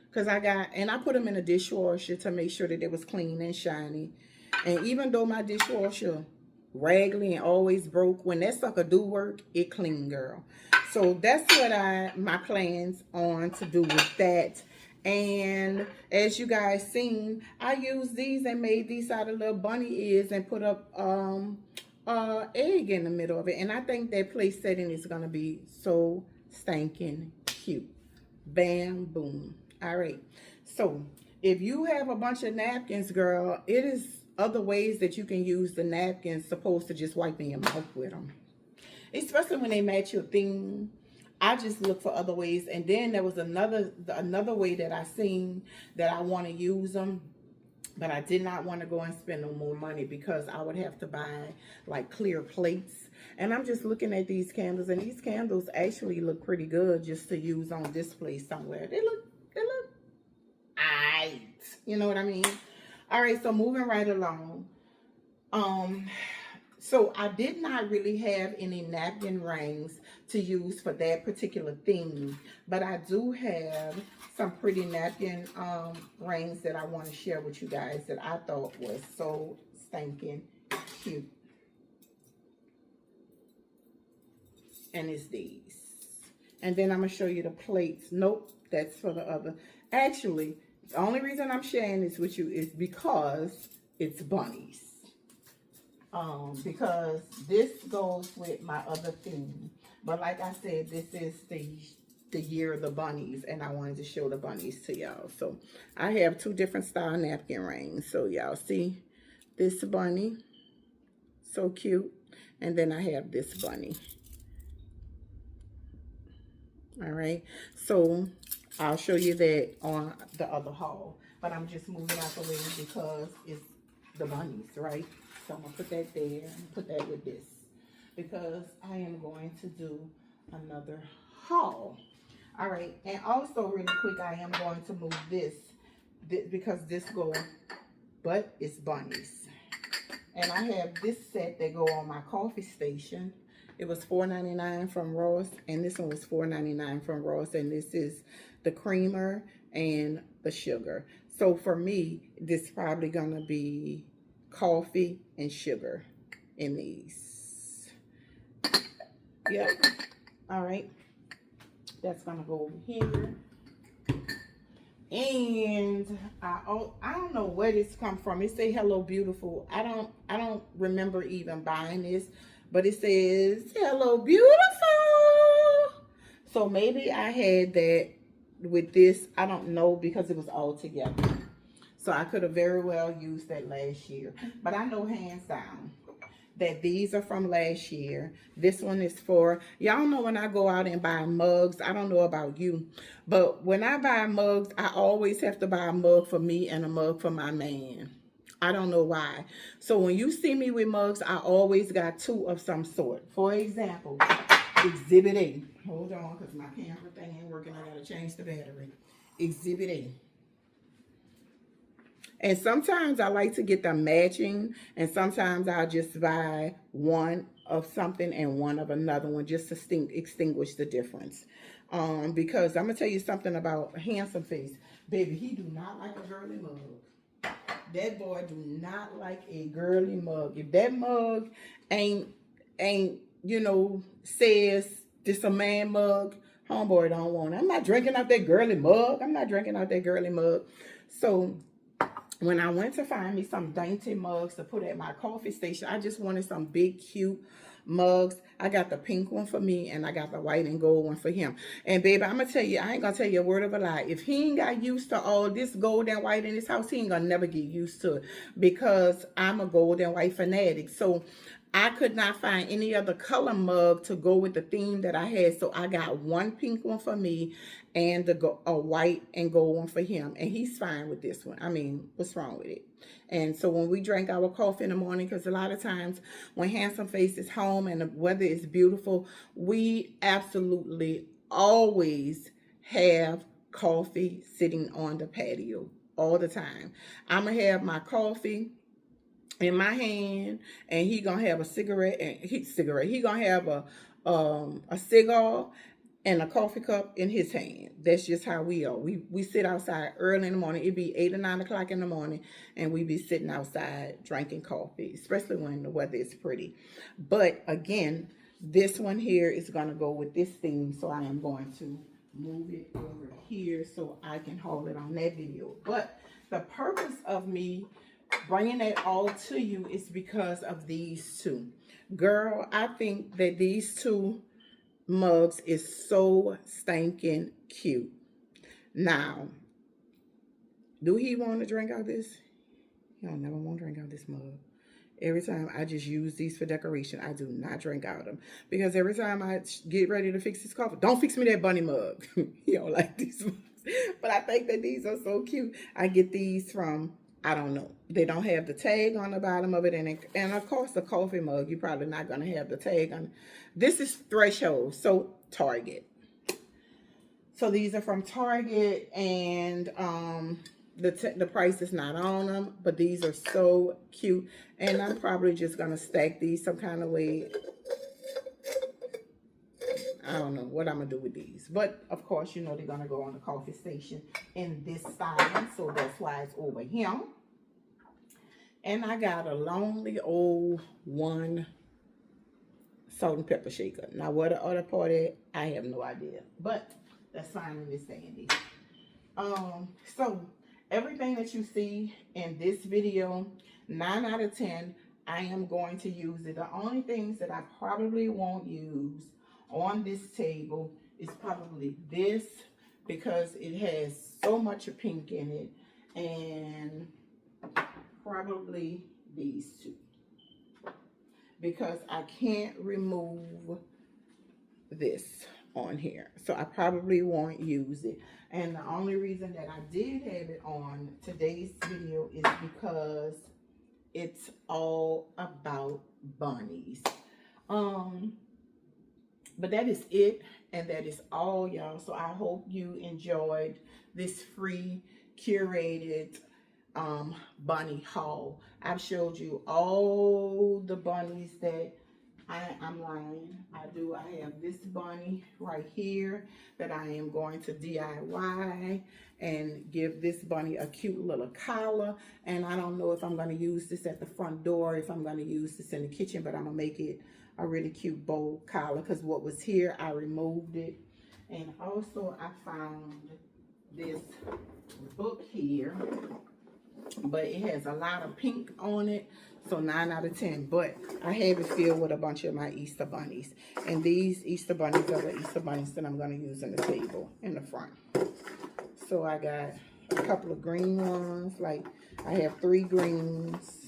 because I put them in a dishwasher to make sure that it was clean and shiny. And even though my dishwasher raggedy and always broke, when that sucker do work, it clean, girl. So that's what my plans on to do with that. And as you guys seen, I used these and made these out of little bunny ears and put up egg in the middle of it. And I think that place setting is gonna be so stinking cute. Bam, boom. All right. So if you have a bunch of napkins, girl, it is other ways that you can use the napkins supposed to just wiping your mouth with them. Especially when they match your theme. I just look for other ways. And then there was another way that I seen that I want to use them. But I did not want to go and spend no more money because I would have to buy like clear plates. And I'm just looking at these candles, and these candles actually look pretty good just to use on display somewhere. They look aight. You know what I mean? All right, so moving right along. So I did not really have any napkin rings to use for that particular theme, but I do have some pretty napkin rings that I want to share with you guys that I thought was so stinking cute. And it's these. And then I'm going to show you the plates. Nope, that's for the other. Actually, the only reason I'm sharing this with you is because it's bunnies. Because this goes with my other theme. But like I said, this is the year of the bunnies, and I wanted to show the bunnies to y'all. So I have two different style napkin rings. So y'all see this bunny, so cute. And then I have this bunny. All right, so I'll show you that on the other haul, but I'm just moving out the way because it's the bunnies, right? So I'm gonna put that there and put that with this because I am going to do another haul. All right, and also really quick, I am going to move this because this go, but it's bunnies. And I have this set that go on my coffee station. It was $4.99 from Ross, and this one was $4.99 from Ross, and this is the creamer and the sugar. So for me, this is probably gonna be coffee and sugar in these. Yep. All right. That's gonna go over here. And I don't know where this come from. It say hello beautiful. I don't remember even buying this, but it says hello beautiful. So maybe I had that with this. I don't know because it was all together. So I could have very well used that last year. But I know hands down that these are from last year. This one is for, y'all know when I go out and buy mugs, I don't know about you, but when I buy mugs, I always have to buy a mug for me and a mug for my man. I don't know why. So when you see me with mugs, I always got two of some sort. For example, Exhibit A. Hold on, because my camera thing ain't working. I gotta change the battery. Exhibit A. And sometimes I like to get them matching, and sometimes I'll just buy one of something and one of another one just to extinguish the difference. Because I'm gonna tell you something about Handsome Face. Baby, he do not like a girly mug. That boy do not like a girly mug. If that mug ain't says this a man mug, homeboy don't want it. I'm not drinking out that girly mug. I'm not drinking out that girly mug. So when I went to find me some dainty mugs to put at my coffee station, I just wanted some big, cute mugs. I got the pink one for me, and I got the white and gold one for him. And baby, I'm gonna tell you, I ain't gonna tell you a word of a lie. If he ain't got used to all this gold and white in his house, he ain't gonna never get used to it, because I'm a gold and white fanatic. So I could not find any other color mug to go with the theme that I had. So I got one pink one for me and a white and gold one for him. And he's fine with this one. I mean, what's wrong with it? And so when we drank our coffee in the morning, because a lot of times when Handsome Face is home and the weather is beautiful, we absolutely always have coffee sitting on the patio all the time. I'm going to have my coffee in my hand, and he gonna have a cigarette, and he gonna have a cigar and a coffee cup in his hand. That's just how we are. We sit outside early in the morning. It'd be 8 or 9 o'clock in the morning, and we be sitting outside drinking coffee, especially when the weather is pretty. But again, this one here is gonna go with this theme, so I am going to move it over here so I can hold it on that video. But the purpose of me bringing it all to you is because of these two. Girl, I think that these two mugs is so stinking cute. Now, do he want to drink out this? He don't never want to drink out this mug. Every time I just use these for decoration, I do not drink out of them. Because every time I get ready to fix his coffee, don't fix me that bunny mug. He don't like these mugs. But I think that these are so cute. I get these from, I don't know. They don't have the tag on the bottom of it. And of course, the coffee mug, you're probably not going to have the tag on. This is Threshold, so Target. So these are from Target, and the price is not on them. But these are so cute. And I'm probably just going to stack these some kind of way. I don't know what I'm going to do with these. But, of course, you know they're going to go on the coffee station in this style. So that's why it's over here. And I got a lonely old one salt and pepper shaker. Now, what the other part is, I have no idea. But that's fine in this dandy. So, everything that you see in this video, 9 out of 10, I am going to use it. The only things that I probably won't use on this table is probably this, because it has so much pink in it, and probably these two, because I can't remove this on here, so I probably won't use it. And the only reason that I did have it on today's video is because it's all about bunnies. But that is it, and that is all, y'all. So I hope you enjoyed this free curated bunny haul. I've showed you all the bunnies that I'm lying. I have this bunny right here that I am going to DIY and give this bunny a cute little collar. And I don't know if I'm going to use this at the front door, if I'm going to use this in the kitchen, but I'm going to make it a really cute bow collar, because what was here, I removed it. And also I found this book here, but it has a lot of pink on it, so 9 out of 10. But I have it filled with a bunch of my Easter bunnies, and these Easter bunnies are the Easter bunnies that I'm going to use in the table in the front. So I got a couple of green ones, like I have 3 greens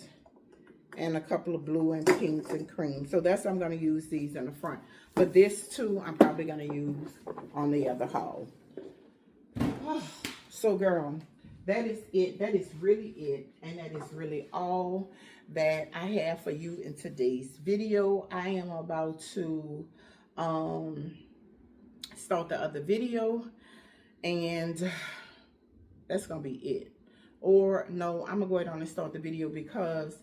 and a couple of blue and pinks and cream. So that's, I'm going to use these in the front. But this too, I'm probably going to use on the other haul. So girl, that is it. That is really it. And that is really all that I have for you in today's video. I am about to start the other video, and that's gonna be it. Or no, I'm gonna go ahead on and start the video because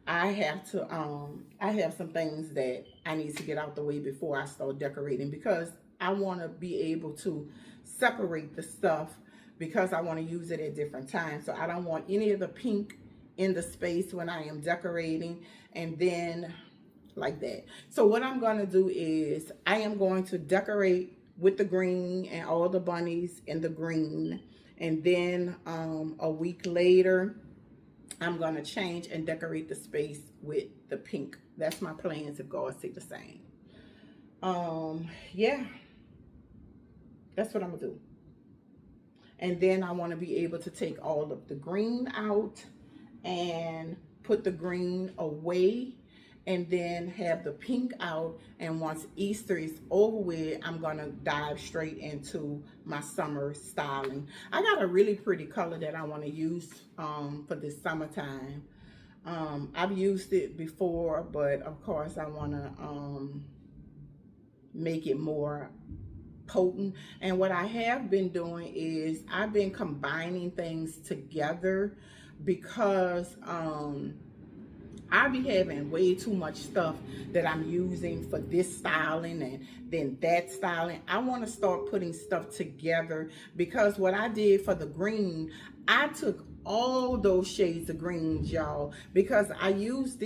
I have some things that I need to get out the way before I start decorating, because I want to be able to separate the stuff because I want to use it at different times. So I don't want any of the pink in the space when I am decorating, and then like that. So what I'm going to do is I am going to decorate with the green and all the bunnies in the green, and then a week later I'm going to change and decorate the space with the pink. That's my plans if God say the same. Yeah, that's what I'm gonna do. And then I want to be able to take all of the green out and put the green away, and then have the pink out. And once Easter is over with, I'm gonna dive straight into my summer styling. I got a really pretty color that I want to use for this summertime. I've used it before, but of course I want to make it more potent. And what I have been doing is I've been combining things together, because I be having way too much stuff that I'm using for this styling and then that styling. I want to start putting stuff together, because what I did for the green, I took all those shades of greens, y'all, because I used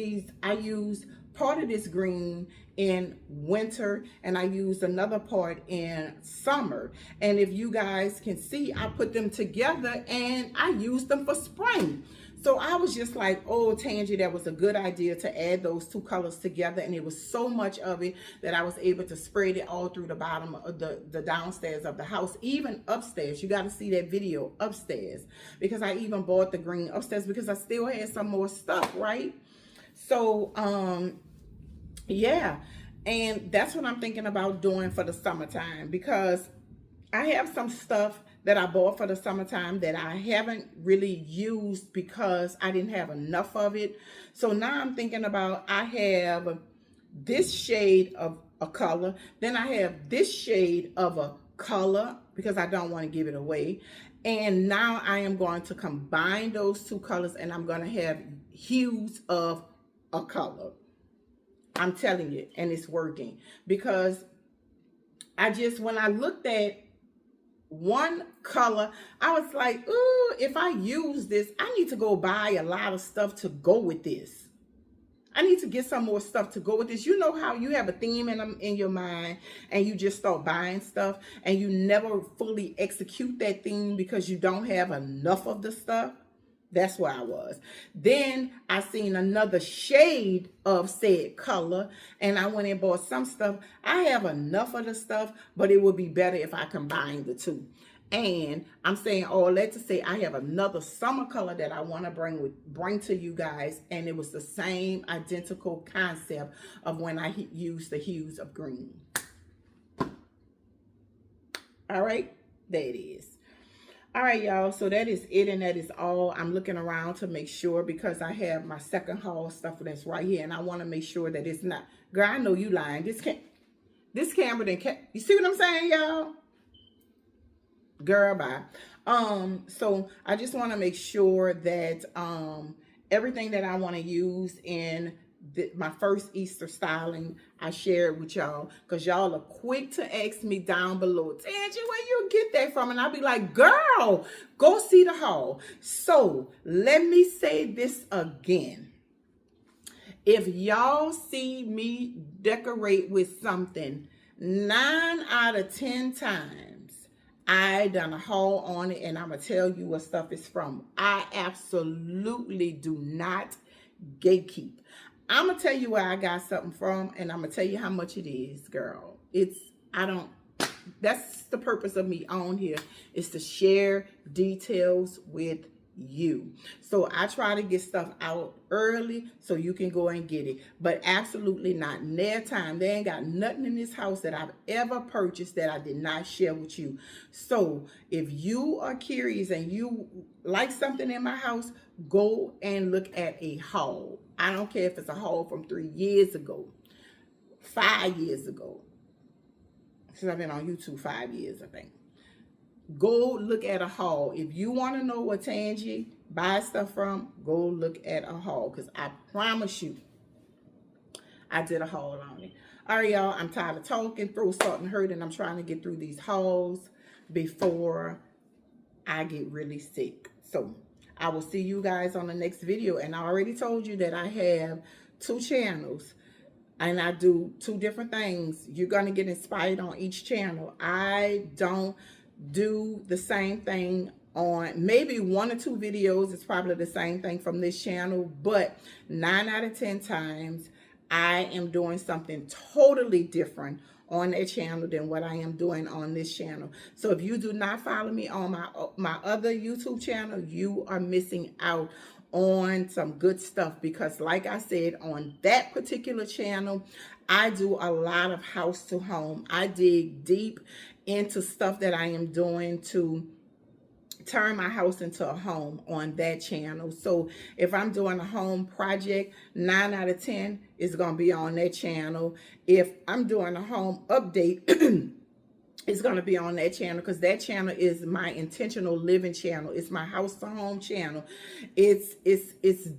part of this green in winter and I used another part in summer. And if you guys can see, I put them together and I used them for spring. So I was just like, oh, Tangie, that was a good idea to add those two colors together. And it was so much of it that I was able to spread it all through the bottom of the downstairs of the house, even upstairs. You got to see that video upstairs, because I even bought the green upstairs because I still had some more stuff, right? So, yeah. And that's what I'm thinking about doing for the summertime, because I have some stuff that I bought for the summertime that I haven't really used because I didn't have enough of it. So now I'm thinking about, I have this shade of a color, then I have this shade of a color because I don't want to give it away. And now I am going to combine those two colors and I'm going to have hues of a color. I'm telling you, and it's working, because when I looked at one color, I was like, ooh, if I use this, I need to go buy a lot of stuff to go with this. I need to get some more stuff to go with this. You know how you have a theme in your mind and you just start buying stuff and you never fully execute that theme because you don't have enough of the stuff? That's where I was. Then I seen another shade of said color and I went and bought some stuff. I have enough of the stuff, but it would be better if I combined the two. And I'm saying all that to say I have another summer color that I want to bring to you guys. And it was the same identical concept of when I used the hues of green. All right, there it is. All right, y'all, so that is it, and that is all. I'm looking around to make sure, because I have my second haul stuff that's right here, and I want to make sure that it's not. Girl, I know you lying. This camera didn't. You see what I'm saying, y'all? Girl, bye. So I just want to make sure that everything that I want to use in my first Easter styling, I share it with y'all, because y'all are quick to ask me down below, Tangie, where you get that from? And I'll be like, girl, go see the haul. So let me say this again. If y'all see me decorate with something 9 out of 10 times, I done a haul on it, and I'm going to tell you what stuff is from. I absolutely do not gatekeep. I'm going to tell you where I got something from, and I'm going to tell you how much it is, girl. That's the purpose of me on here, is to share details with you. So I try to get stuff out early so you can go and get it, but absolutely not near time. They ain't got nothing in this house that I've ever purchased that I did not share with you. So if you are curious and you like something in my house, go and look at a haul. I don't care if it's a haul from 3 years ago, 5 years ago, since I've been on YouTube 5 years, I think. Go look at a haul. If you want to know what Tangie buy stuff from, go look at a haul, because I promise you, I did a haul on it. All right, y'all, I'm tired of talking, throat starting hurting. I'm trying to get through these hauls before I get really sick. So I will see you guys on the next video. And I already told you that I have 2 channels and I do 2 different things. You're going to get inspired on each channel. I don't do the same thing on maybe 1 or 2 videos. It's probably the same thing from this channel, but 9 out of 10 times I am doing something totally different on that channel than what I am doing on this channel. So if you do not follow me on my other YouTube channel, you are missing out on some good stuff, because like I said, on that particular channel, I do a lot of house to home. I dig deep into stuff that I am doing to turn my house into a home on that channel. So if I'm doing a home project, 9 out of 10 is going to be on that channel. If I'm doing a home update, it's going to be on that channel, because that channel is my intentional living channel. It's my house to home channel. It's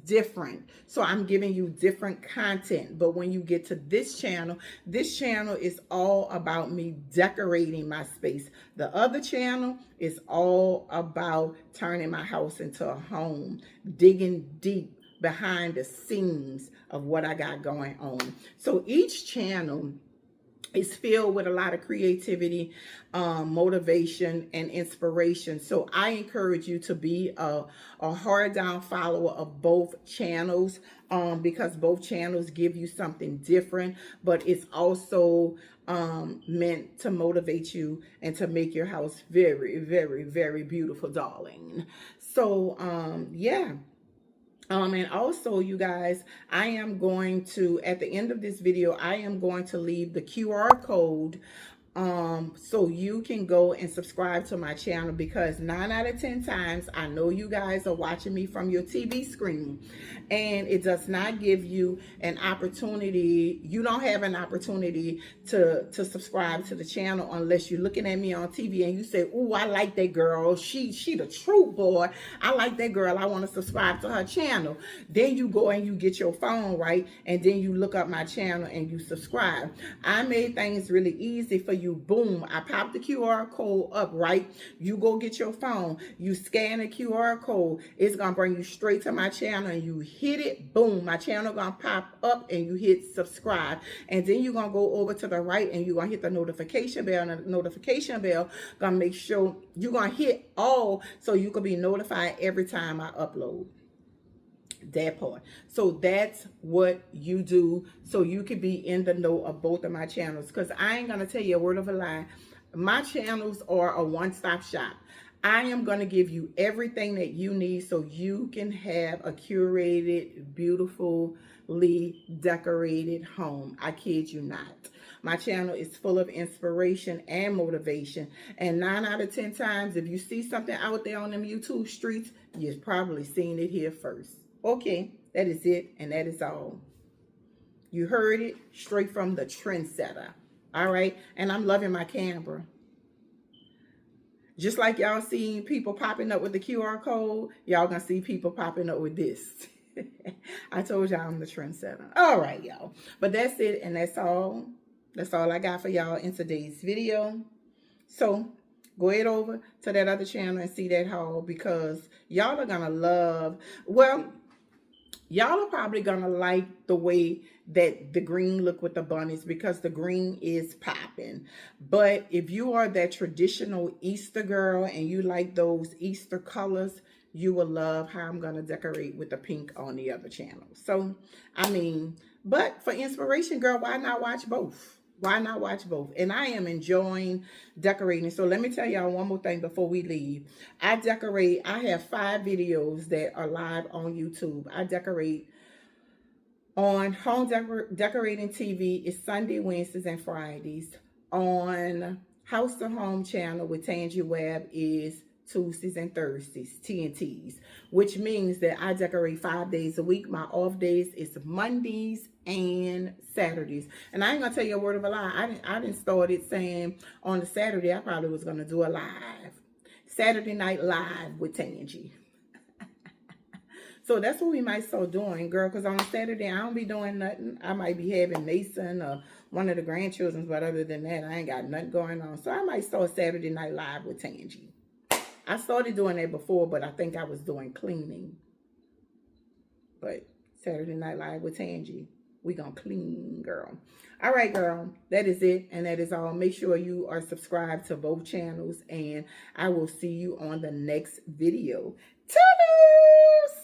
different. So I'm giving you different content. But when you get to this channel is all about me decorating my space. The other channel is all about turning my house into a home, digging deep behind the scenes of what I got going on. So each channel is filled with a lot of creativity, motivation, and inspiration. So I encourage you to be a hard down follower of both channels, because both channels give you something different, but it's also meant to motivate you and to make your house very, very, very beautiful, darling. So yeah. And also, you guys, I am going to, at the end of this video, I am going to leave the QR code so you can go and subscribe to my channel, because 9 out of 10 times, I know you guys are watching me from your TV screen, and it does not give you an opportunity. You don't have an opportunity to subscribe to the channel unless you're looking at me on TV and you say, "Oh, I like that girl. She the truth, boy. I like that girl. I want to subscribe to her channel." Then you go and you get your phone, right? And then you look up my channel and you subscribe. I made things really easy for you. Boom, I pop the QR code up, right? You go get your phone, you scan the QR code, it's gonna bring you straight to my channel, and you hit it, boom, my channel gonna pop up, and you hit subscribe. And then you're gonna go over to the right and you're gonna hit the notification bell, and the notification bell gonna make sure you're gonna hit all, so you can be notified every time I upload. That part. So that's what you do, so you can be in the know of both of my channels, because I ain't gonna tell you a word of a lie. My channels are a one-stop shop. I am going to give you everything that you need so you can have a curated, beautifully decorated home. I kid you not. My channel is full of inspiration and motivation. And 9 out of 10 times, if you see something out there on them YouTube streets, you've probably seen it here first. Okay, that is it, and that is all. You heard it straight from the trendsetter. All right, and I'm loving my camera. Just like y'all seen people popping up with the QR code, y'all gonna see people popping up with this. I told y'all I'm the trendsetter. All right, y'all. But that's it, and that's all. That's all I got for y'all in today's video. So go ahead over to that other channel and see that haul, because y'all are gonna love, well, y'all are probably gonna like the way that the green look with the bunnies, because the green is popping. But if you are that traditional Easter girl and you like those Easter colors, you will love how I'm gonna decorate with the pink on the other channel. So, I mean, but for inspiration, girl, why not watch both? Why not watch both? And I am enjoying decorating. So let me tell y'all one more thing before we leave. I have 5 videos that are live on YouTube. I decorate on Home Decorating TV. It's Sunday, Wednesdays, and Fridays. On House to Home channel with Tangy Webb is Tuesdays and Thursdays, TNTs, which means that I decorate 5 days a week. My off days is Mondays and Saturdays. And I ain't gonna tell you a word of a lie. I didn't start it saying on the Saturday I probably was gonna do a live. Saturday Night Live with Tangy. So that's what we might start doing, girl, because on Saturday, I don't be doing nothing. I might be having Mason or one of the grandchildren, but other than that, I ain't got nothing going on. So I might start Saturday Night Live with Tangy. I started doing that before, but I think I was doing cleaning. But Saturday Night Live with Tangy, we gonna clean, girl. All right, girl, that is it, and that is all. Make sure you are subscribed to both channels, and I will see you on the next video. Toodles!